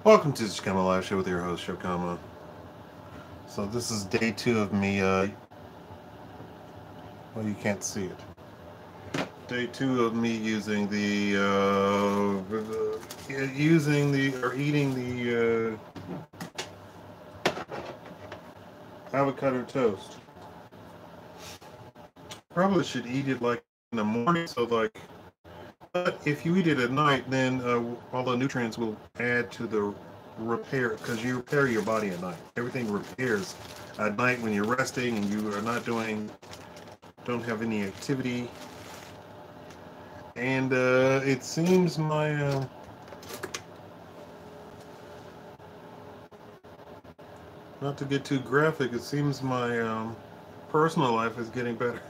Welcome to the Shakaama Live Show with your host, Shakaama. So this is day 2 of me, well, you can't see it. Day 2 of me using or eating the avocado toast. Probably should eat it like in the morning, but if you eat it at night, then all the nutrients will add to the repair, because you repair your body at night. Everything repairs at night when you're resting and you are don't have any activity. And it seems not to get too graphic, it seems my personal life is getting better.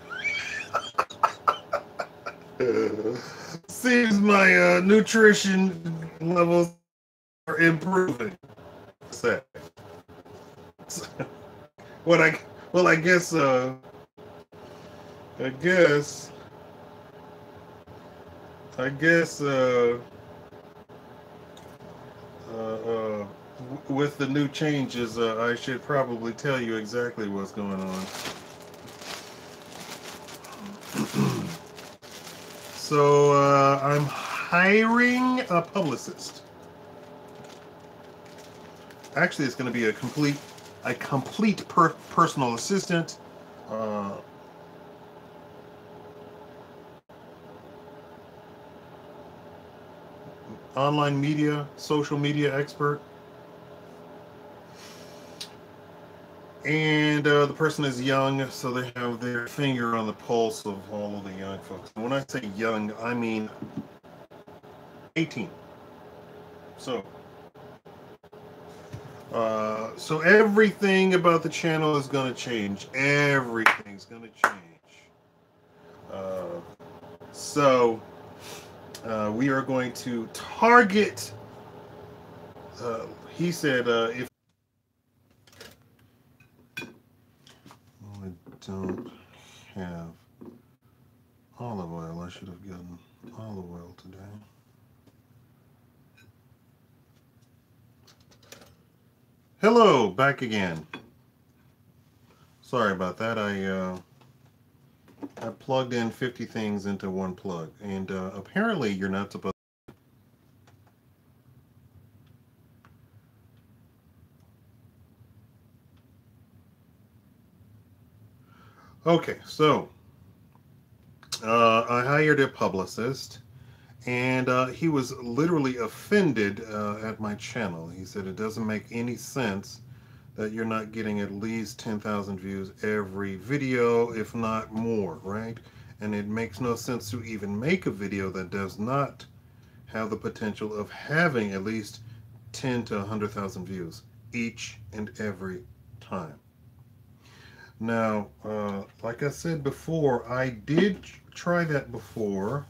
Seems my nutrition levels are improving. Say. What I well, I guess I guess uh, uh, with the new changes, I should probably tell you exactly what's going on. So I'm hiring a publicist. Actually, it's going to be a complete personal assistant. Uh, Online media, social media expert, and the person is young, so they have their finger on the pulse of all of the young folks. And when I say young, I mean 18. So, so everything about the channel is going to change. Everything's going to change. Uh, so, we are going to target. He said, if I don't have olive oil, I should have gotten olive oil today. Hello, back again. Sorry about that. I plugged in 50 things into one plug, and apparently you're not supposed. Okay, so I hired a publicist, and he was literally offended at my channel. He said it doesn't make any sense that you're not getting at least 10,000 views every video, if not more, right? And it makes no sense to even make a video that does not have the potential of having at least 10 to 100,000 views each and every time. Now, like I said before, I did try that before,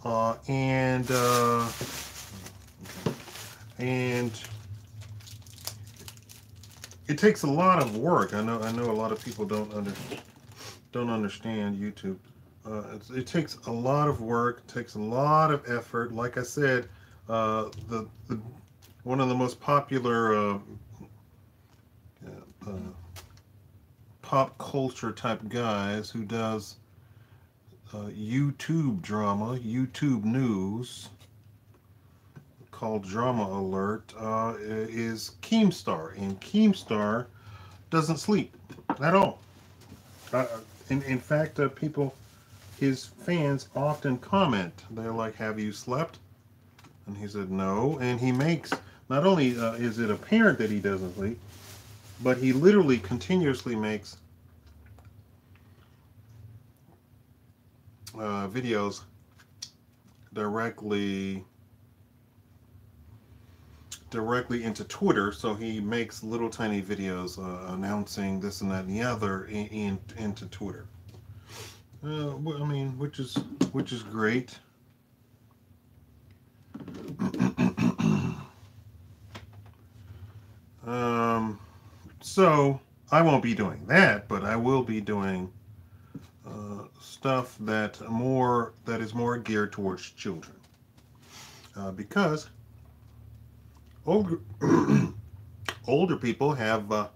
and it takes a lot of work. I know a lot of people don't understand YouTube. It takes a lot of work, takes a lot of effort. Like I said, the one of the most popular uh, pop culture type guys who does YouTube drama, YouTube news, called Drama Alert, is Keemstar, and Keemstar doesn't sleep at all. Uh, in fact, his fans often comment. They're like, "Have you slept?" And he said, "No." And he makes, not only is it apparent that he doesn't sleep, but he literally continuously makes videos directly into Twitter. So he makes little tiny videos announcing this and that and the other into Twitter. I mean, which is great. So I won't be doing that, but I will be doing stuff that is more geared towards children, because older older people have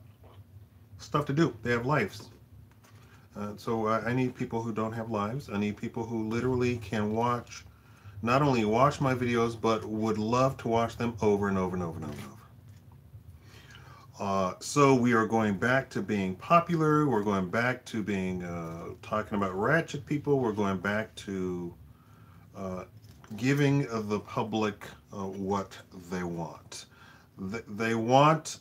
stuff to do. They have lives. So I need people who don't have lives. I need people who literally can watch, not only watch my videos, but would love to watch them over and over and over and over and over. So we are going back to being popular. We're going back to being talking about Ratchet people. We're going back to giving the public what they want. They want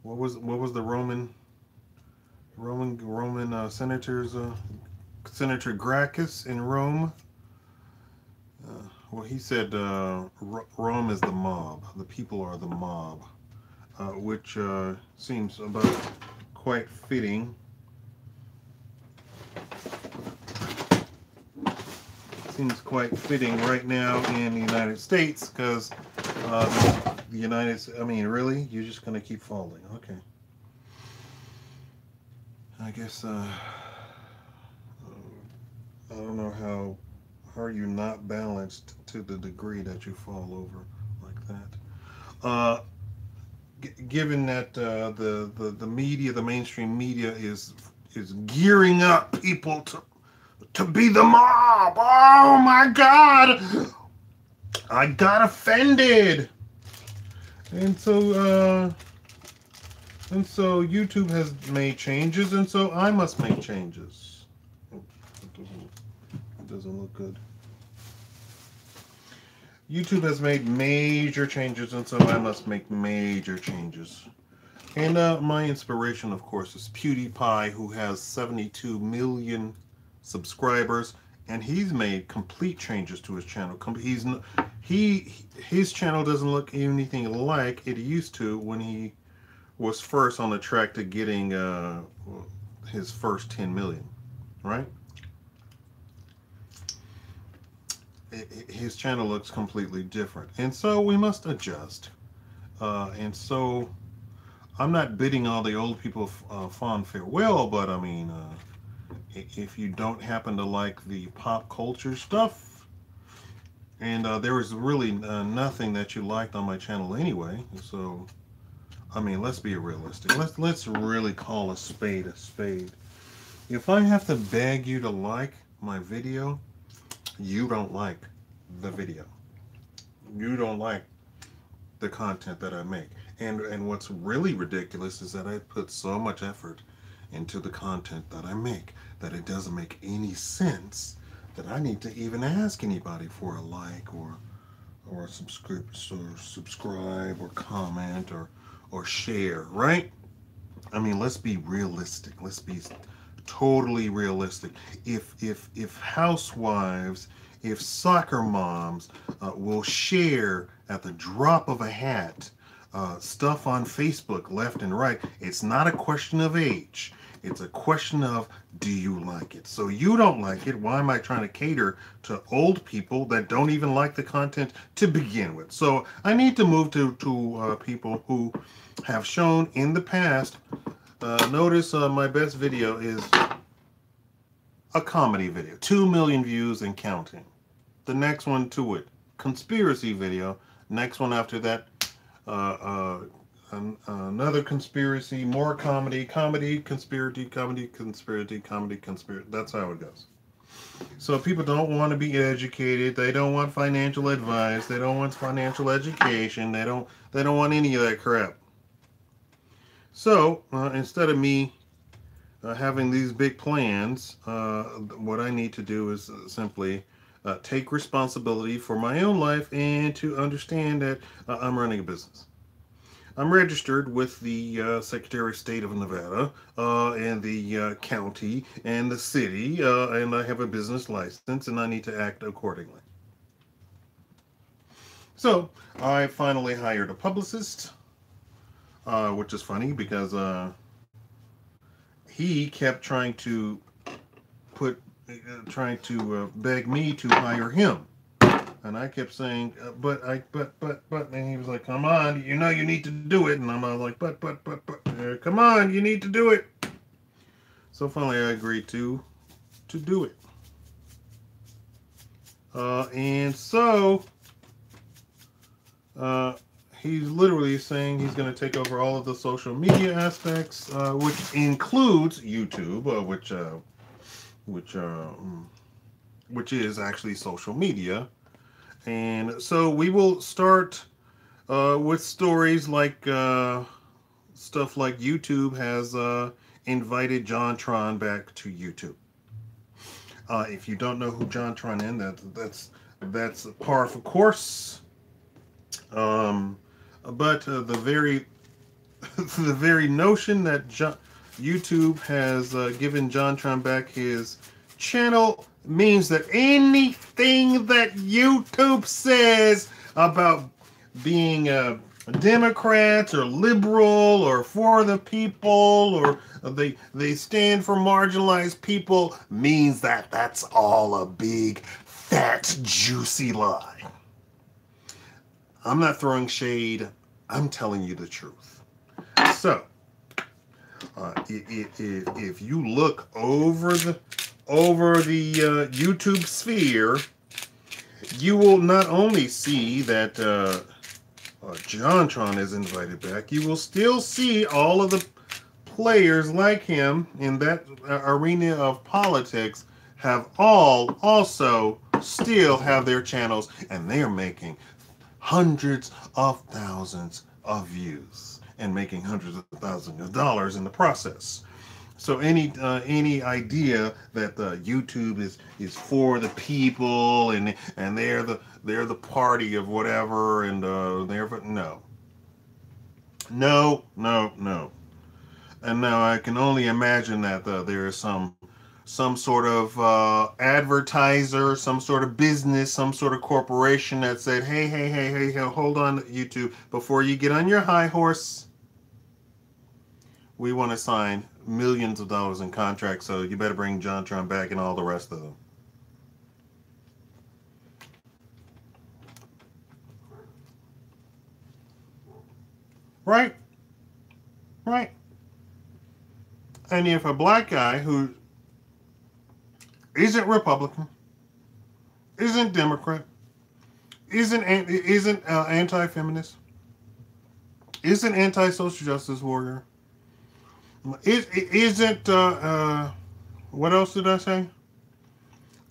what was the Roman senators, Senator Gracchus in Rome. Well, he said Rome is the mob. The people are the mob, which seems about quite fitting. Seems quite fitting right now in the United States, because I mean, really? You're just going to keep falling. Okay. I guess, I don't know how are you not balanced to the degree that you fall over like that. Given that the media, the mainstream media is gearing up people to be the mob. Oh my God! I got offended. And so YouTube has made changes, and so I must make changes. It doesn't look good. YouTube has made major changes, and so I must make major changes. And my inspiration, of course, is PewDiePie, who has 72 million subscribers, and he's made complete changes to his channel. His channel doesn't look anything like it used to when he was first on the track to getting his first 10 million, right? His channel looks completely different, and so we must adjust. And so I'm not bidding all the old people fond farewell, but I mean, if you don't happen to like the pop culture stuff, and there was really nothing that you liked on my channel anyway, so I mean, let's be realistic. Let's really call a spade a spade. If I have to beg you to like my video, you don't like the video. You don't like the content that I make. And what's really ridiculous is that I put so much effort into the content that I make that it doesn't make any sense that I need to even ask anybody for a like or subscribe or comment or share, right? I mean, let's be realistic. Let's be totally realistic. If housewives, if soccer moms will share at the drop of a hat stuff on Facebook left and right, it's not a question of age. It's a question of, do you like it? So you don't like it. Why am I trying to cater to old people that don't even like the content to begin with? So I need to move to people who have shown in the past. Notice my best video is a comedy video, 2 million views and counting. The next one to it, conspiracy video. Next one after that, another conspiracy, more comedy, conspiracy, conspiracy. That's how it goes. So people don't want to be educated. They don't want financial advice. They don't want financial education. They don't want any of that crap. So instead of me having these big plans, what I need to do is simply take responsibility for my own life and to understand that I'm running a business. I'm registered with the Secretary of State of Nevada and the county and the city, and I have a business license, and I need to act accordingly. So I finally hired a publicist, which is funny because he kept trying to beg me to hire him. And I kept saying, but, and he was like, come on, you know you need to do it. And I'm like, but, come on, you need to do it. So finally I agreed to do it. And so Uh, he's literally saying he's going to take over all of the social media aspects, which includes YouTube, which which is actually social media. And so we will start with stories like stuff like YouTube has invited JonTron back to YouTube. If you don't know who JonTron is, that's par for course. Um, but the very the very notion that YouTube has given JonTron back his channel means that anything that YouTube says about being Democrats or liberal or for the people or they stand for marginalized people means that that's all a big fat juicy lie. I'm not throwing shade. I'm telling you the truth. So, if you look over the YouTube sphere, you will not only see that JonTron is invited back, you will still see all of the players like him in that arena of politics have all also still have their channels, and they are making hundreds of thousands of views and making hundreds of thousands of dollars in the process. So any idea that YouTube is for the people and they're the party of whatever and they're no. And now I can only imagine that there is some sort of advertiser, some sort of business, some sort of corporation that said, hey, hold on, YouTube, before you get on your high horse, we want to sign millions of dollars in contracts, so you better bring JonTron back and all the rest of them. Right? Right. And if a black guy who isn't Republican, isn't Democrat, isn't anti-feminist, isn't anti-social justice warrior, isn't what else did I say?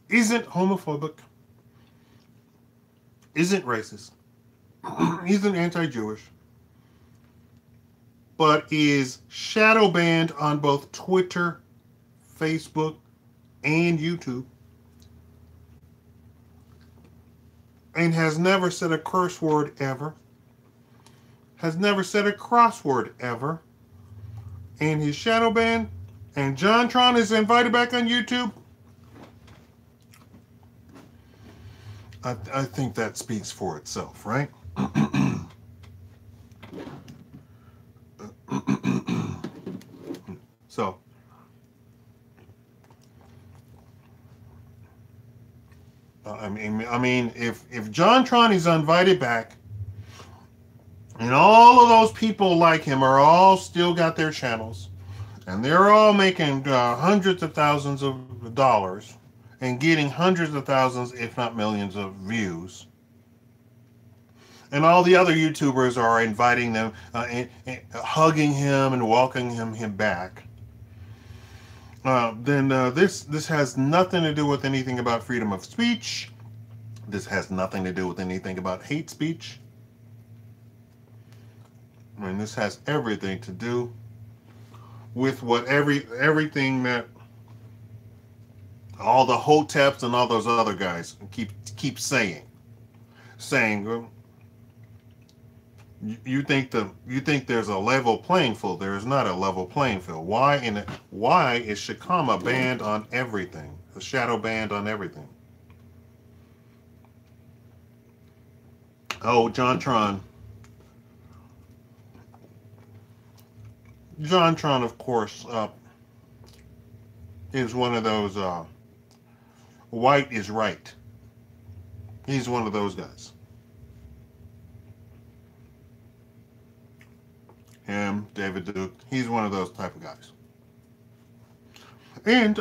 Isn't homophobic, isn't racist, isn't anti-Jewish, but is shadow banned on both Twitter, Facebook, and YouTube, and has never said a curse word ever, has never said a crossword ever, and he's shadow banned, and JonTron is invited back on YouTube, I think that speaks for itself, right? So, I mean, if JonTron is invited back, and all of those people like him are all still got their channels, and they're all making hundreds of thousands of dollars, and getting hundreds of thousands, if not millions, of views, and all the other YouTubers are inviting them, and hugging him and welcoming him back. Then this has nothing to do with anything about freedom of speech. This has nothing to do with anything about hate speech. I mean, this has everything to do with what everything that all the hoteps and all those other guys keep saying. You think there's a level playing field? There is not a level playing field. Why is Shakaama banned on everything? The shadow banned on everything. Oh, JonTron, of course, is one of those white is right. He's one of those guys. Him, David Duke, he's one of those type of guys. And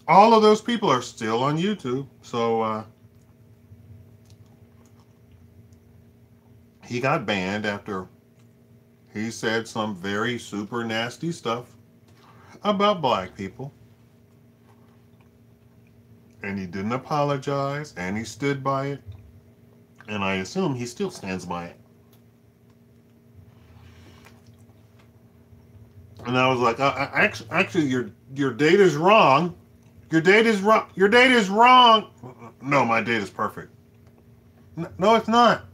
all of those people are still on YouTube. So he got banned after he said some very super nasty stuff about black people. And he didn't apologize, and he stood by it. And I assume he still stands by it. And I was like, actually, your data's wrong. Your data's wrong. Your data's wrong. No, my data's perfect. No, it's not.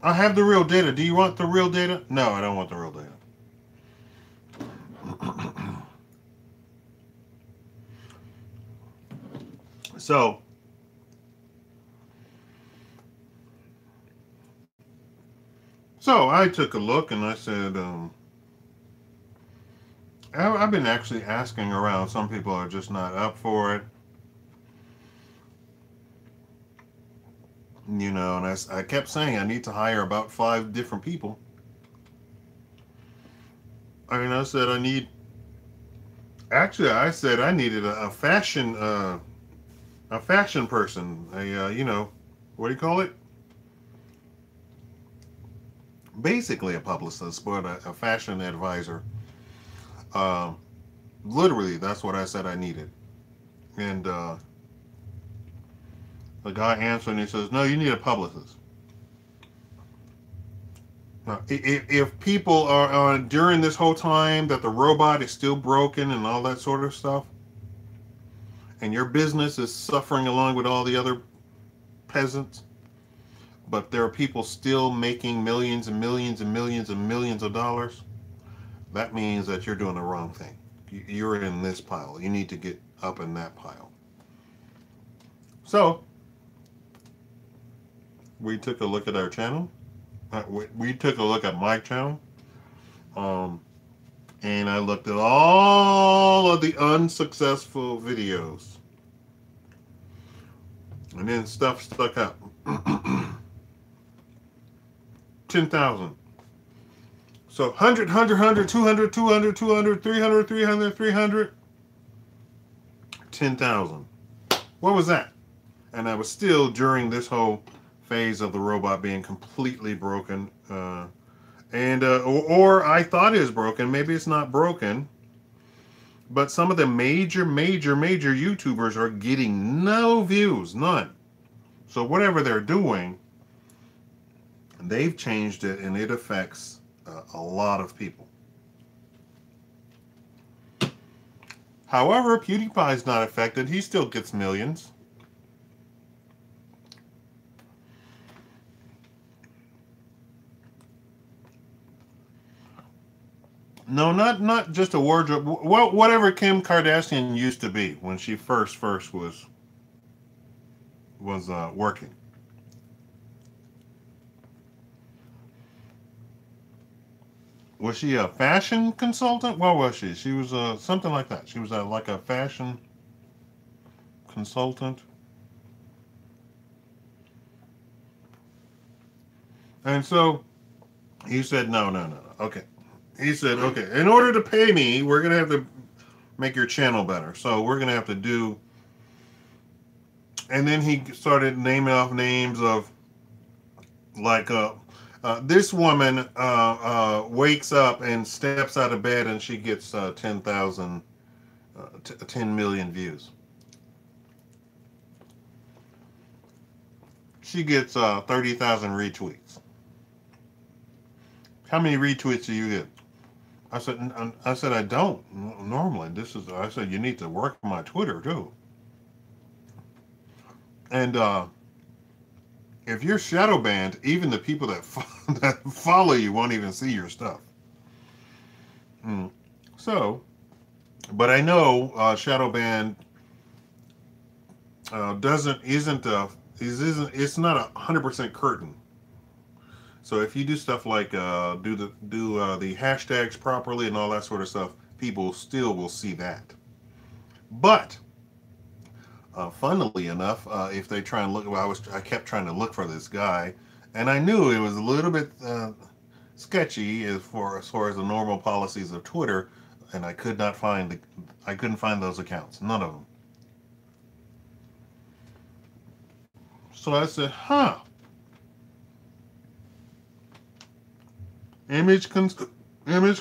I have the real data. Do you want the real data? No, I don't want the real data. So, I took a look and I said, I've been actually asking around. Some people are just not up for it. You know, and I kept saying I need to hire about 5 different people. I mean, I said I need. Actually, I said I needed a fashion person. You know, what do you call it? Basically a publicist, but a fashion advisor. Literally, that's what I said I needed. And the guy answered and he says, "No, you need a publicist." Now, if people are during this whole time that the robot is still broken and all that sort of stuff, and your business is suffering along with all the other peasants, but there are people still making millions and millions and millions and millions of dollars, that means that you're doing the wrong thing. You're in this pile. You need to get up in that pile. So, we took a look at our channel. We took a look at my channel. And I looked at all of the unsuccessful videos. And then stuff stuck out. 10,000. So 100, 200, 200, 200, 300, 300, 300. 10,000. What was that? And I was still during this whole phase of the robot being completely broken. Or I thought it was broken. Maybe it's not broken. But some of the major YouTubers are getting no views, none. So whatever they're doing, they've changed it, and it affects a lot of people. However, PewDiePie's not affected. He still gets millions. No, not just a wardrobe. Whatever Kim Kardashian used to be when she first was working. Was she a fashion consultant? What was she? She was something like that. She was like a fashion consultant. And so he said, no. Okay. He said, okay, in order to pay me, we're going to have to make your channel better. So we're going to have to do... And then he started naming off names of, like, this woman wakes up and steps out of bed and she gets 10 million views. She gets 30,000 retweets. How many retweets do you get? I said I don't normally. I said you need to work my Twitter too. And if you're shadow banned, even the people that follow you won't even see your stuff. So, but I know shadow ban isn't it's not 100% curtain. So if you do stuff like do the hashtags properly and all that sort of stuff, people still will see that. But funnily enough, if they try and look, I kept trying to look for this guy, and I knew it was a little bit sketchy as far as the normal policies of Twitter, and I couldn't find those accounts, none of them. So I said, huh. Image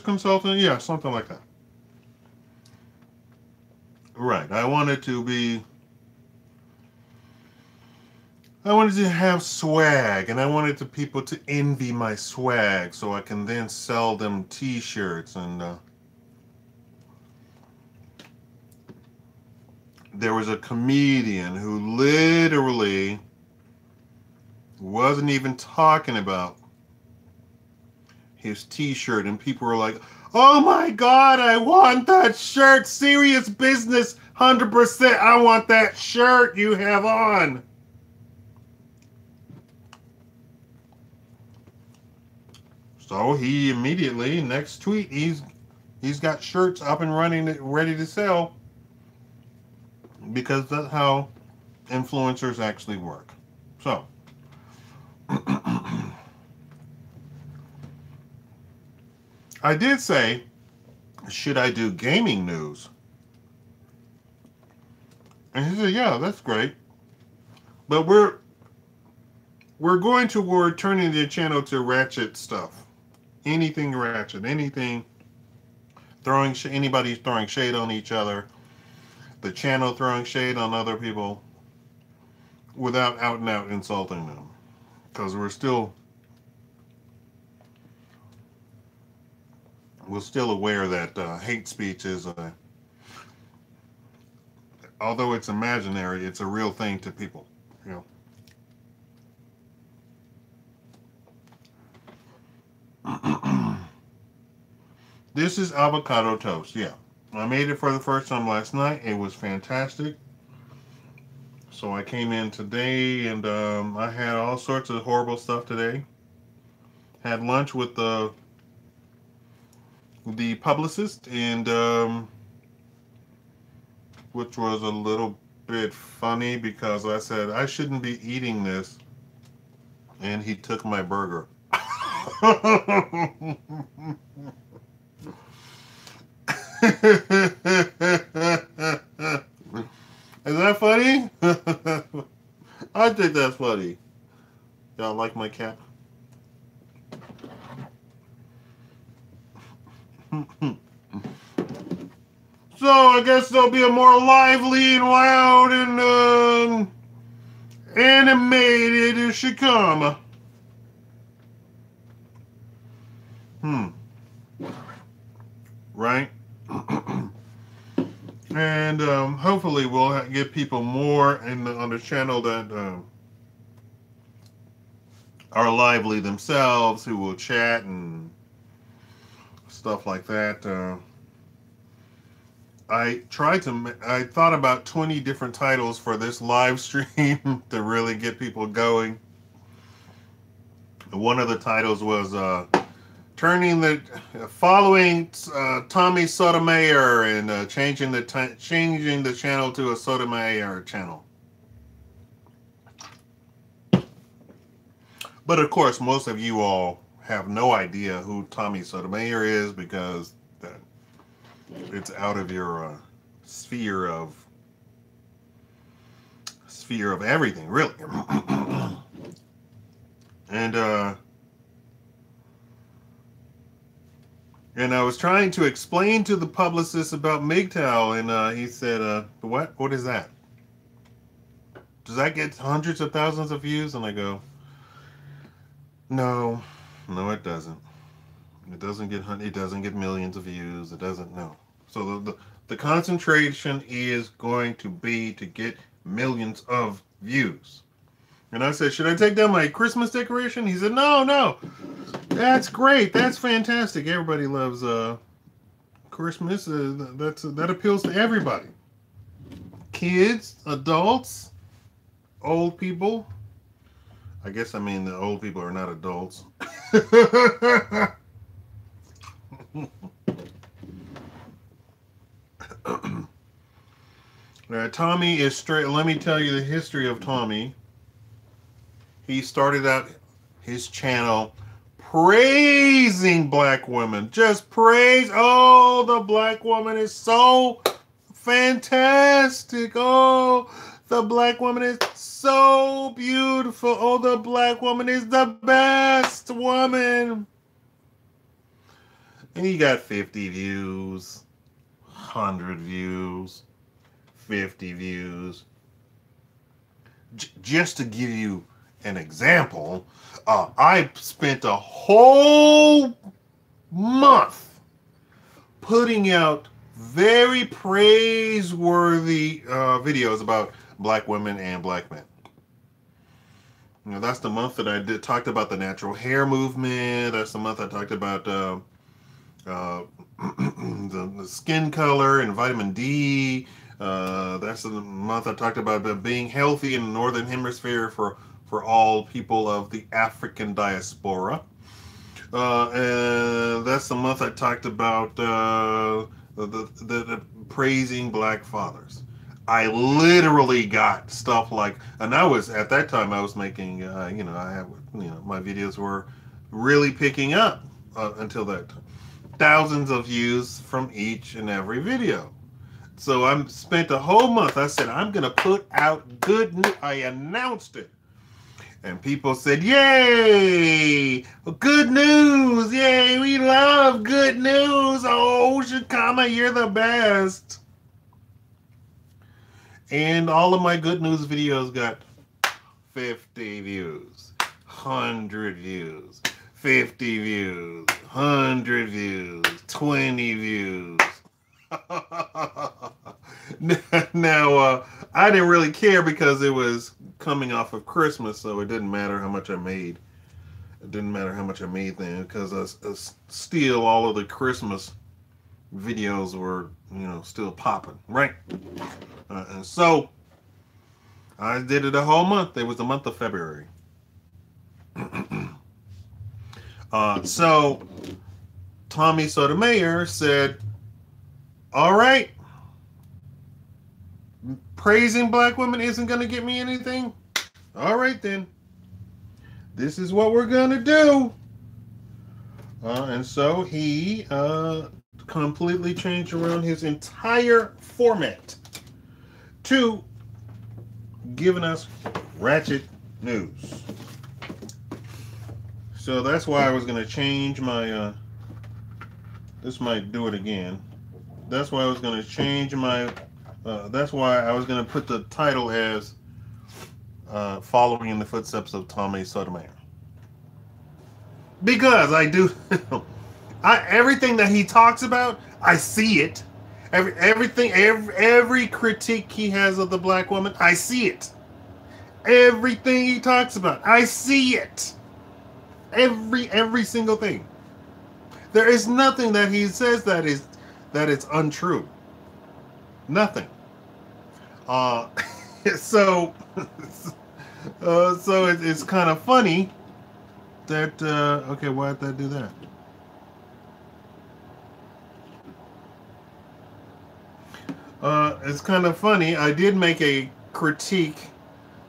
consultant? Yeah, something like that. Right. I wanted to have swag, and I wanted the people to envy my swag so I can then sell them t-shirts. And there was a comedian who literally wasn't even talking about his t-shirt, and people were like, "Oh my God, I want that shirt. Serious business, 100%. I want that shirt you have on." So he immediately, next tweet, he's got shirts up and running, ready to sell, because that's how influencers actually work. So I did say, should I do gaming news? And he said, yeah, that's great. But we're going toward turning the channel to Ratchet stuff. Anything Ratchet, anything anybody throwing shade on each other, the channel throwing shade on other people without out and out insulting them. Because we're still aware that hate speech is although it's imaginary, it's a real thing to people. You know. This is avocado toast. Yeah, I made it for the first time last night. It was fantastic. So I came in today, and I had all sorts of horrible stuff today. Had lunch with the publicist, and which was a little bit funny because I said I shouldn't be eating this, and he took my burger. Is that funny? I think that's funny. Y'all like my cap? So I guess there'll be a more lively and loud and animated Shakaama. Right? And hopefully we'll get people more on the channel that are lively themselves, who will chat and stuff like that. I thought about 20 different titles for this live stream to really get people going. One of the titles was following Tommy Sotomayor and changing the channel to a Sotomayor channel. But of course, most of you all have no idea who Tommy Sotomayor is because it's out of your sphere of everything, really. And I was trying to explain to the publicist about MGTOW, and he said, "What? What is that? Does that get hundreds of thousands of views?" And I go, "No, it doesn't. It doesn't get millions of views. It doesn't. No. So the concentration is going to be to get millions of views." And I said, "Should I take down my Christmas decoration?" He said, No. That's great. That's fantastic. Everybody loves Christmas. That appeals to everybody. Kids, adults, old people. I guess I mean the old people are not adults. Tommy is straight. Let me tell you the history of Tommy. He started out his channel praising black women. Just praise. Oh, the black woman is so fantastic. Oh, the black woman is so beautiful. Oh, the black woman is the best woman. And he got 50 views, 100 views, 50 views. Just to give you an example, I spent a whole month putting out very praiseworthy videos about black women and black men. You know, that's the month that I talked about the natural hair movement. That's the month I talked about the skin color and vitamin D. That's the month I talked about being healthy in the northern hemisphere for all people of the African diaspora. And that's the month I talked about the praising black fathers. I literally got stuff like, and I was at that time I was making, I have, my videos were really picking up until that time. Thousands of views from each and every video. So I spent a whole month. I said I'm gonna put out good news. I announced it. And people said, yay! Good news! Yay! We love good news! Oh, Shakaama, you're the best! And all of my good news videos got 50 views, 100 views, 50 views, 100 views, 20 views. Now, I didn't really care because it was coming off of Christmas, so it didn't matter how much I made. It didn't matter how much I made then, because still all of the Christmas videos were, still popping, right? And so I did it a whole month. It was the month of February. So Tommy Sotomayor said, all right, praising black women isn't going to get me anything. All right, then. This is what we're going to do. And so he completely changed around his entire format to giving us Ratchet news. So that's why I was going to change my, this might do it again. That's why I was going to change my, that's why I was going to put the title as Following in the Footsteps of Tommy Sotomayor. Because I do, everything that he talks about, I see it. Every critique he has of the black woman, I see it. Everything he talks about, I see it. Every single thing. There is nothing that he says that is untrue. Nothing. So it's kind of funny that okay, why did that do that? It's kind of funny. I did make a critique,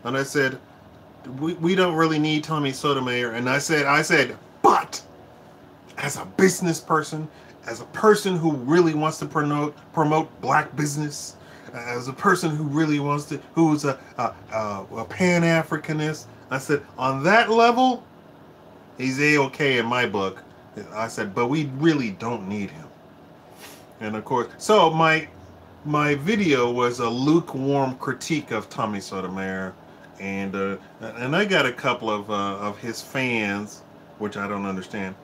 and I said we don't really need Tommy Sotomayor, and I said, but as a business person, as a person who really wants to promote black business, as a person who really wants to, who's a Pan-Africanist, I said, on that level, he's A-okay in my book. I said, but we really don't need him. And of course, so my video was a lukewarm critique of Tommy Sotomayor, and I got a couple of his fans, which I don't understand,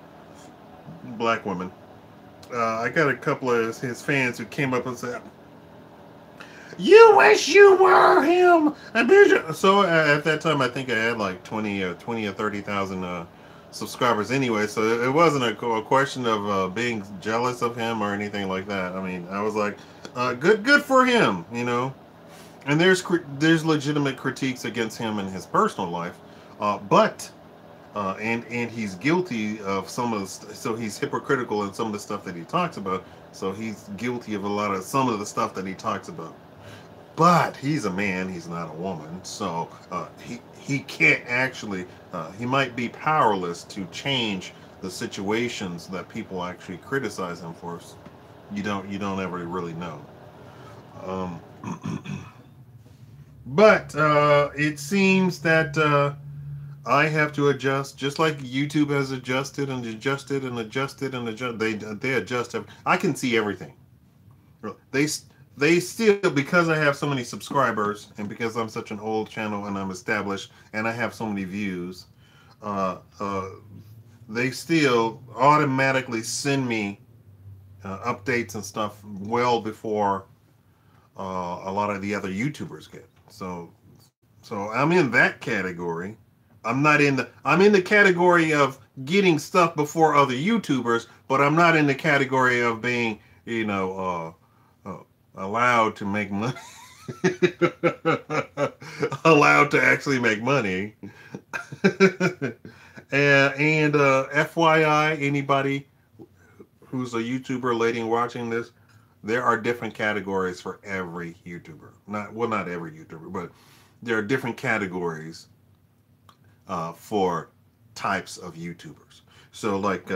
black women. I got a couple of his fans who came up and said, "You wish you were him." So at that time, I think I had like 20 or 30,000 subscribers anyway. So it wasn't a question of being jealous of him or anything like that. I mean, I was like, good for him, And there's legitimate critiques against him in his personal life, but he's guilty of some of so he's hypocritical in some of the stuff that he talks about. So he's guilty of some of the stuff that he talks about. But he's a man, he's not a woman, so he can't actually, he might be powerless to change the situations that people actually criticize him for. You don't ever really know. But it seems that I have to adjust, just like YouTube has adjusted and adjusted and adjusted and adjust. They adjust. I can see everything. They they still, because I have so many subscribers and because I'm such an old channel and I'm established and I have so many views, uh, uh, they still automatically send me updates and stuff well before a lot of the other YouTubers get. So I'm in that category. I'm in the category of getting stuff before other YouTubers, but I'm not in the category of being, allowed to make money. Allowed to actually make money. And FYI, anybody who's a YouTuber lady watching this, there are different categories for every YouTuber. Not every YouTuber, but there are different categories for types of YouTubers. So like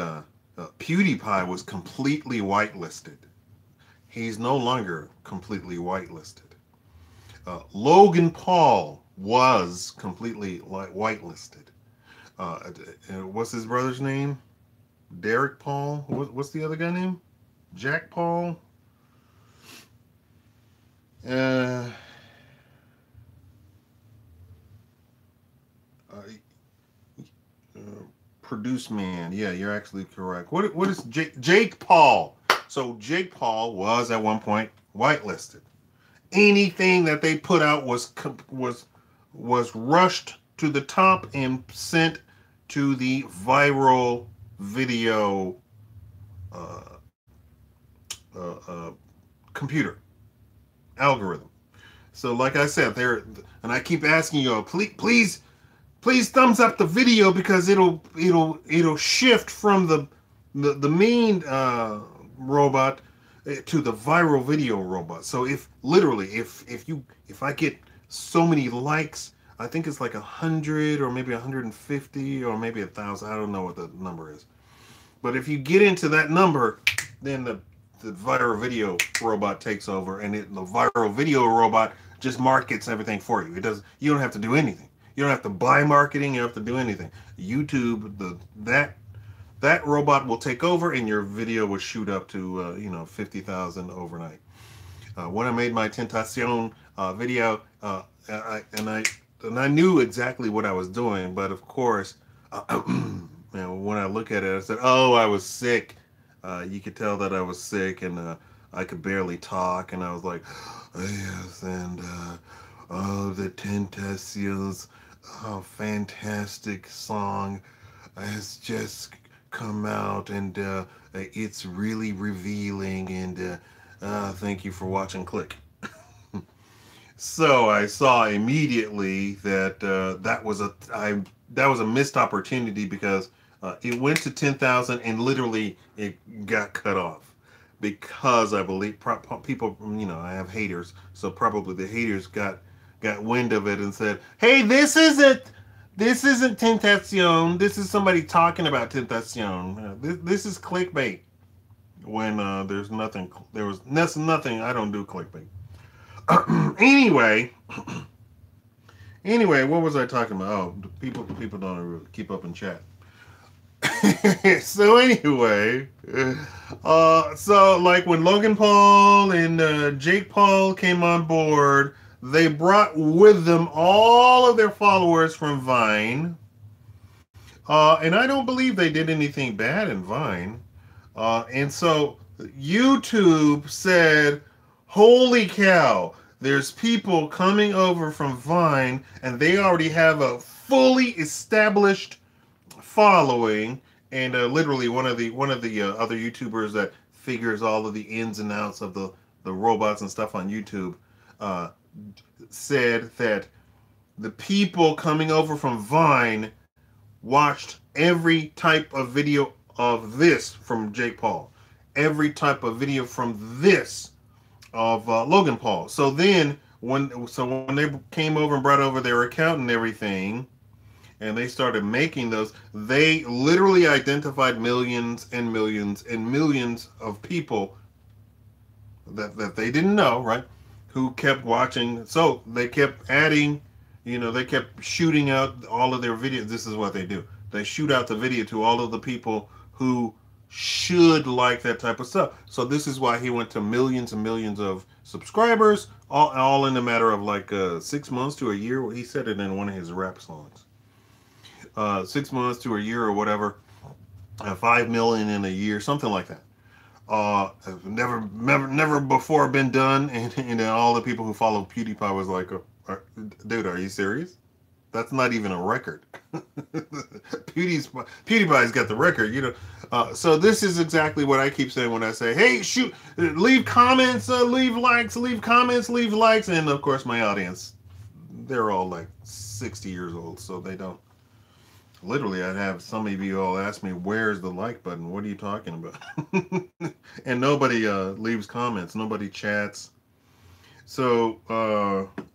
PewDiePie was completely whitelisted. He's no longer completely whitelisted. Logan Paul was completely whitelisted. What's his brother's name? Derek Paul. What's the other guy name? Jack Paul. Uh, uh, uh, Produce Man. Yeah, you're actually correct. What is Jake Paul? So Jake Paul was at one point whitelisted. Anything that they put out was rushed to the top and sent to the viral video uh, uh, uh, computer algorithm. So, like I said, there, and I keep asking you, please thumbs up the video because it'll shift from the mean robot to the viral video robot. So if I get so many likes, I think it's like 100 or maybe 150 or maybe 1,000. I don't know what the number is. But if you get into that number, then the viral video robot takes over, and the viral video robot just markets everything for you. It does. You don't have to do anything. You don't have to buy marketing. You don't have to do anything. YouTube, that robot will take over, and your video will shoot up to 50,000 overnight. When I made my Tentacion video, I knew exactly what I was doing, but of course, when I look at it, I said, "Oh, I was sick." You could tell that I was sick, and I could barely talk, and I was like, "Yes," and oh, the Tentacion's fantastic song has just come out, and it's really revealing, and thank you for watching. Click. So I saw immediately that that was a missed opportunity because it went to 10,000 and literally it got cut off because I believe people, I have haters, so probably the haters got wind of it and said, "Hey, this isn't Tentacion. This is somebody talking about Tentacion. This is clickbait." When there's nothing, that's nothing. I don't do clickbait. anyway, what was I talking about? Oh, people don't really keep up in chat. So anyway, so like when Logan Paul and Jake Paul came on board, they brought with them all of their followers from Vine, and I don't believe they did anything bad in Vine, and so YouTube said, "Holy cow! There's people coming over from Vine, and they already have a fully established following." And literally, one of the other YouTubers that figures all of the ins and outs of the robots and stuff on YouTube uh, said that the people coming over from Vine watched every type of video of this from Jake Paul, every type of video from this of Logan Paul. So then when they came over and brought over their account and everything, and they started making those, they literally identified millions and millions and millions of people that they didn't know, right? Who kept watching. So they kept adding You know, they kept shooting out all of their videos. This is what they do. They shoot out the video to all of the people who should like that type of stuff. So this is why he went to millions and millions of subscribers, all in a matter of like 6 months to a year. He said it in one of his rap songs. 6 months to a year or whatever. 5 million in a year, something like that. Never before been done, and all the people who follow PewDiePie was like, "Dude, are you serious? That's not even a record." PewDiePie's got the record, you know. So this is exactly what I keep saying when I say, "Hey, shoot, leave comments, leave likes, leave comments, leave likes," and of course my audience, they're all like 60 years old, so they don't. Literally, I'd have some of you all ask me, "Where's the like button? What are you talking about?" And nobody leaves comments. Nobody chats. So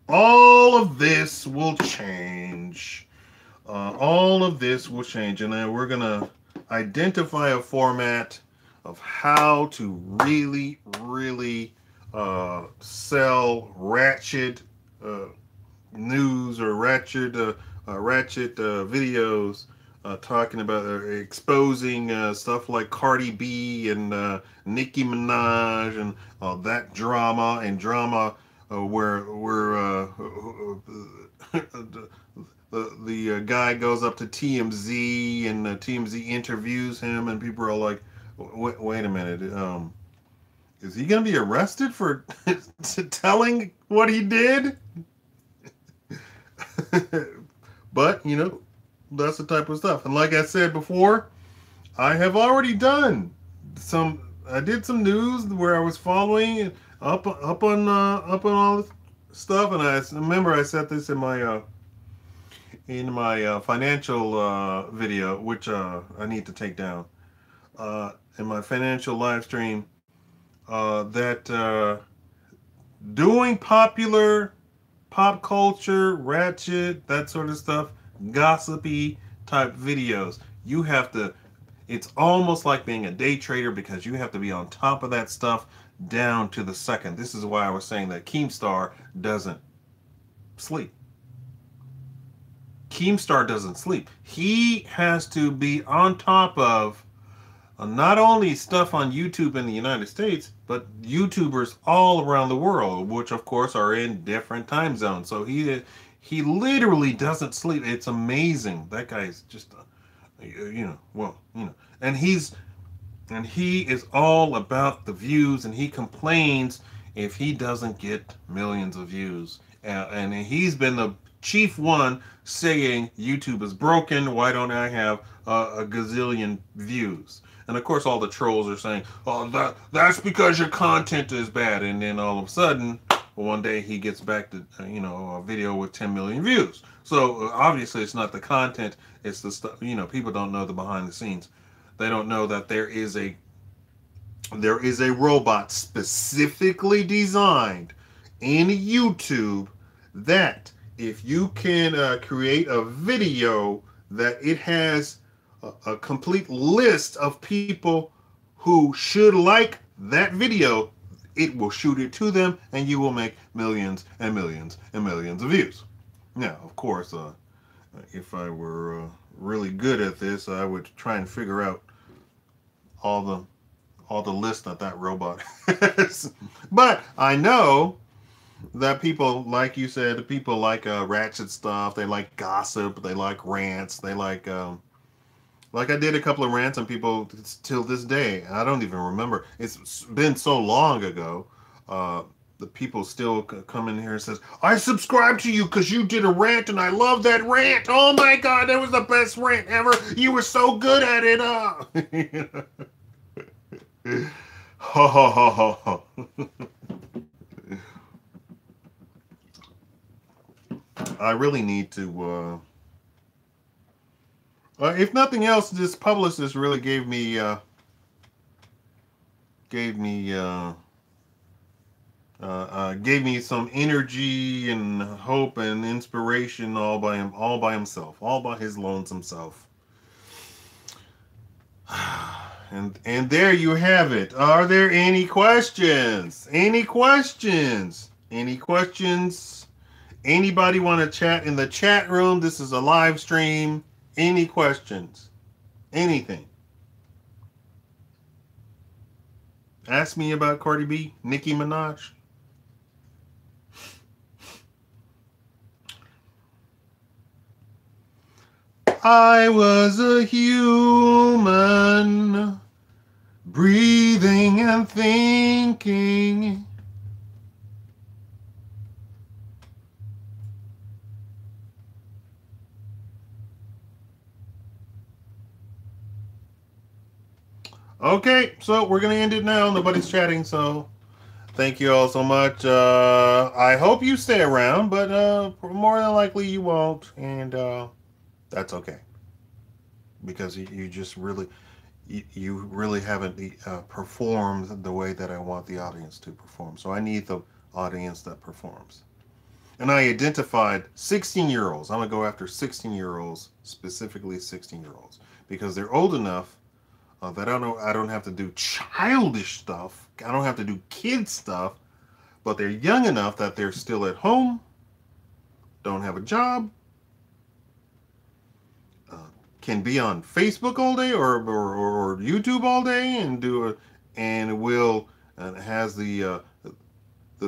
all of this will change. All of this will change. And then we're going to identify a format of how to really, really sell Ratchet news or Ratchet videos, talking about exposing stuff like Cardi B and Nicki Minaj and that drama where the guy goes up to TMZ and TMZ interviews him and people are like, wait a minute, is he gonna be arrested for telling what he did? But, you know, that's the type of stuff. And like I said before, I have already done I did some news where I was following up on all this stuff. And I remember I said this in my financial video, which I need to take down, in my financial live stream, that doing popular pop culture, Ratchet, that sort of stuff, gossipy type videos, you have to, it's almost like being a day trader because you have to be on top of that stuff down to the second. This is why I was saying that Keemstar doesn't sleep. Keemstar doesn't sleep. He has to be on top of not only stuff on YouTube in the United States, but YouTubers all around the world, which of course are in different time zones. So he literally doesn't sleep. It's amazing. That guy is just, and he is all about the views, and he complains if he doesn't get millions of views. And he's been the chief one saying YouTube is broken. Why don't I have a gazillion views? And of course, all the trolls are saying, "Oh, that's because your content is bad." And then all of a sudden, one day he gets back to a video with 10 million views. So obviously, it's not the content; it's the stuff. People don't know the behind the scenes. They don't know that there is a robot specifically designed in YouTube that if you can create a video that it has a complete list of people who should like that video, it will shoot it to them and you will make millions and millions and millions of views. Now, of course, if I were really good at this, I would try and figure out all the lists that robot has. But I know that people, like you said, people like Ratchet stuff. They like gossip. They like rants. They like I did a couple of rants on people till this day. I don't even remember. It's been so long ago. The people still come in here and says, "I subscribe to you because you did a rant and I love that rant. Oh my God, that was the best rant ever. You were so good at it." Ho ho ho ho ho. I really need to, if nothing else, this publicist really gave me some energy and hope and inspiration all by himself, all by his lonesome self. And there you have it. Are there any questions? Any questions? Any questions? Anybody want to chat in the chat room? This is a live stream. Any questions? Anything? Ask me about Cardi B, Nicki Minaj. I was a human, breathing and thinking. Okay, so we're going to end it now. Nobody's chatting, so thank you all so much. I hope you stay around, but more than likely you won't, and that's okay. Because you just really, you really haven't performed the way that I want the audience to perform. So I need the audience that performs. And I identified 16-year-olds. I'm going to go after 16-year-olds, specifically 16-year-olds, because they're old enough that I don't have to do childish stuff. I don't have to do kid stuff, but they're young enough that they're still at home, don't have a job, can be on Facebook all day or YouTube all day and will has the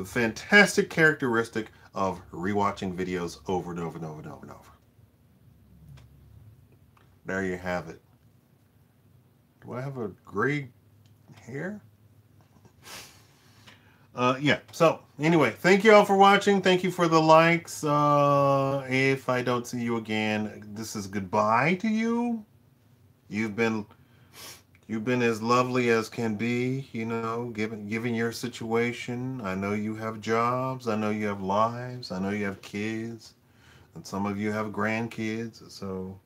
fantastic characteristic of rewatching videos over and over and over and over and over. There you have it. Do I have a gray hair? Yeah. So anyway, thank you all for watching. Thank you for the likes. If I don't see you again, this is goodbye to you. You've been as lovely as can be, you know, given your situation. I know you have jobs. I know you have lives. I know you have kids, and some of you have grandkids. So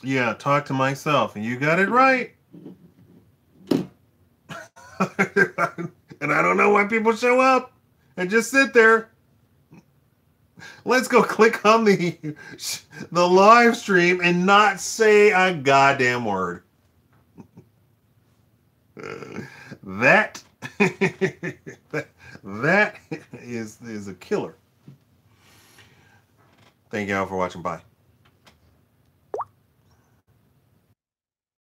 yeah, talk to myself, and you got it right. And I don't know why people show up and just sit there. Let's go click on the live stream and not say a goddamn word. That that is a killer. Thank y'all for watching. Bye.